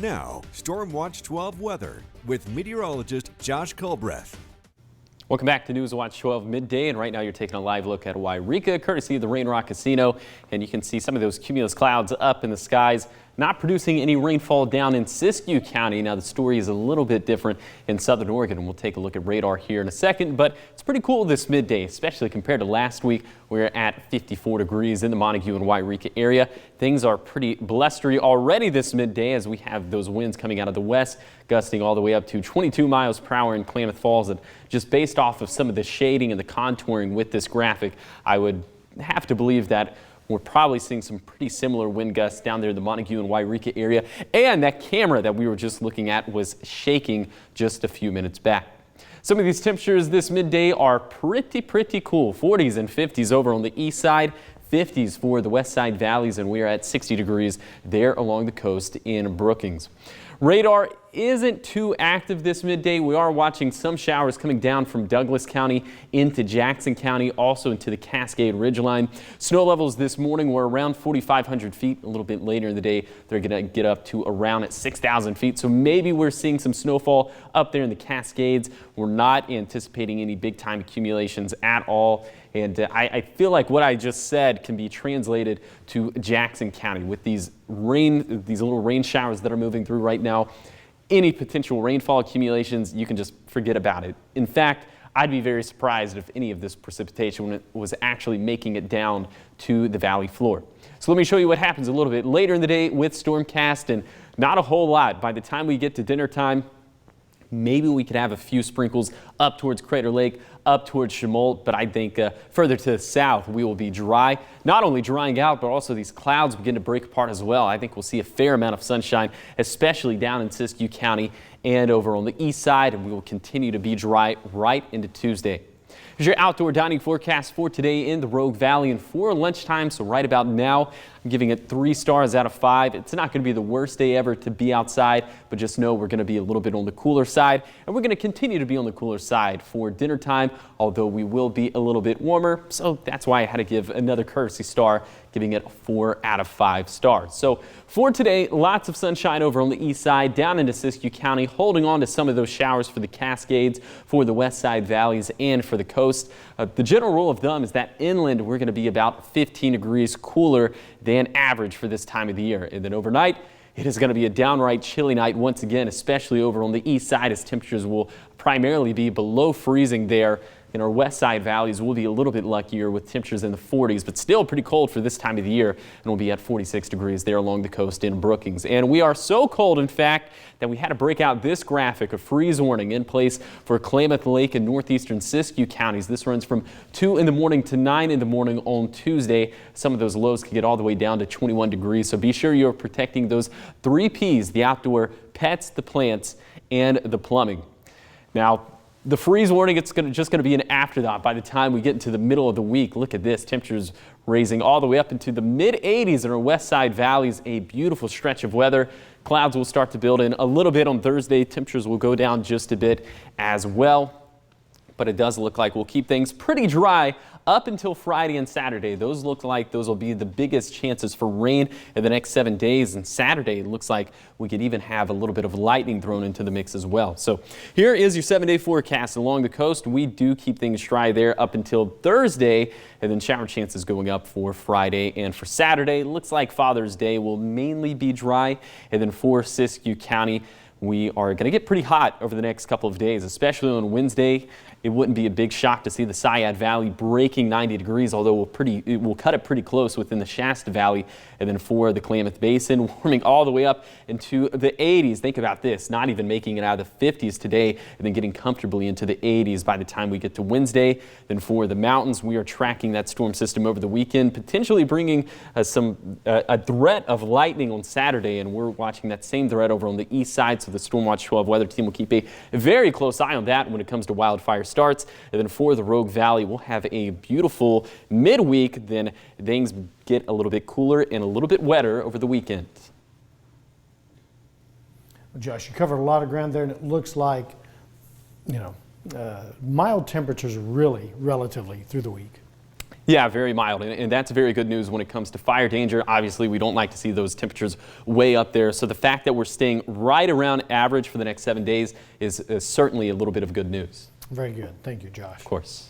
Now, Storm Watch 12 weather with meteorologist Josh Culbreath. Welcome back to News Watch 12 midday, and right now you're taking a live look at Wairika, courtesy of the Rain Rock Casino, and you can see some of those cumulus clouds up in the skies, not producing any rainfall down in Siskiyou County. Now the story is a little bit different in southern Oregon, and we'll take a look at radar here in a second, but it's pretty cool this midday, especially compared to last week. We're at 54 degrees in the Montague and Wairika area. Things are pretty blustery already this midday as we have those winds coming out of the west, gusting all the way up to 22 miles per hour in Klamath Falls. And just based off of some of the shading and the contouring with this graphic, I would have to believe that we're probably seeing some pretty similar wind gusts down there in the Montague and Wairika area. And that camera that we were just looking at was shaking just a few minutes back. Some of these temperatures this midday are pretty cool. 40s and 50s over on the east side, 50s for the west side valleys, and we are at 60 degrees there along the coast in Brookings. Radar isn't too active this midday. We are watching some showers coming down from Douglas County into Jackson County, also into the Cascade Ridgeline. Snow levels this morning were around 4,500 feet. A little bit later in the day, they're going to get up to around at 6,000 feet. So maybe we're seeing some snowfall up there in the Cascades. We're not anticipating any big time accumulations at all. And I feel like what I just said can be translated to Jackson County with these little rain showers that are moving through right now. Any potential rainfall accumulations, you can just forget about it. In fact, I'd be very surprised if any of this precipitation was actually making it down to the valley floor. So let me show you what happens a little bit later in the day with Stormcast, and not a whole lot. By the time we get to dinner time, maybe we could have a few sprinkles up towards Crater Lake, up towards Chemolt, but I think further to the south we will be dry. Not only drying out, but also these clouds begin to break apart as well. I think we'll see a fair amount of sunshine, especially down in Siskiyou County and over on the east side, and we will continue to be dry right into Tuesday. Here's your outdoor dining forecast for today in the Rogue Valley and for lunchtime. So right about now, I'm giving it 3 stars out of 5. It's not going to be the worst day ever to be outside, but just know we're going to be a little bit on the cooler side, and we're going to continue to be on the cooler side for dinner time, although we will be a little bit warmer. So that's why I had to give another courtesy star, giving it 4 out of 5 stars. So for today, lots of sunshine over on the east side, down into Siskiyou County, holding on to some of those showers for the Cascades, for the west side valleys, and for the coast. The general rule of thumb is that inland we're going to be about 15 degrees cooler than average for this time of the year. And then overnight, it is going to be a downright chilly night once again, especially over on the east side, as temperatures will primarily be below freezing there. In our west side valleys, we'll be a little bit luckier with temperatures in the 40s, but still pretty cold for this time of the year, and we'll be at 46 degrees there along the coast in Brookings. And we are so cold, in fact, that we had to break out this graphic, a freeze warning in place for Klamath Lake and northeastern Siskiyou counties. This runs from 2 in the morning to 9 in the morning on Tuesday. Some of those lows could get all the way down to 21 degrees, so be sure you're protecting those 3 Ps, the outdoor pets, the plants, and the plumbing. Now, the freeze warning, it's just going to be an afterthought by the time we get into the middle of the week. Look at this, temperatures raising all the way up into the mid-80s in our west side valleys. A beautiful stretch of weather. Clouds will start to build in a little bit on Thursday. Temperatures will go down just a bit as well. But it does look like we'll keep things pretty dry up until Friday and Saturday. Those look like those will be the biggest chances for rain in the next 7 days. And Saturday, it looks like we could even have a little bit of lightning thrown into the mix as well. So here is your 7-day forecast along the coast. We do keep things dry there up until Thursday, and then shower chances going up for Friday and for Saturday. It looks like Father's Day will mainly be dry, and then for Siskiyou County, we are going to get pretty hot over the next couple of days, especially on Wednesday. It wouldn't be a big shock to see the Sayad Valley breaking 90 degrees, although we'll cut it pretty close within the Shasta Valley. And then for the Klamath Basin, warming all the way up into the 80s. Think about this, not even making it out of the 50s today, and then getting comfortably into the 80s by the time we get to Wednesday. Then for the mountains, we are tracking that storm system over the weekend, potentially bringing a threat of lightning on Saturday, and we're watching that same threat over on the east side. So the Storm Watch 12 weather team will keep a very close eye on that when it comes to wildfire starts. And then for the Rogue Valley, we'll have a beautiful midweek. Then things get a little bit cooler and a little bit wetter over the weekend. Well, Josh, you covered a lot of ground there, and it looks like, mild temperatures really relatively through the week. Yeah, very mild, and that's very good news when it comes to fire danger. Obviously, we don't like to see those temperatures way up there, so the fact that we're staying right around average for the next 7 days is certainly a little bit of good news. Very good. Thank you, Josh. Of course.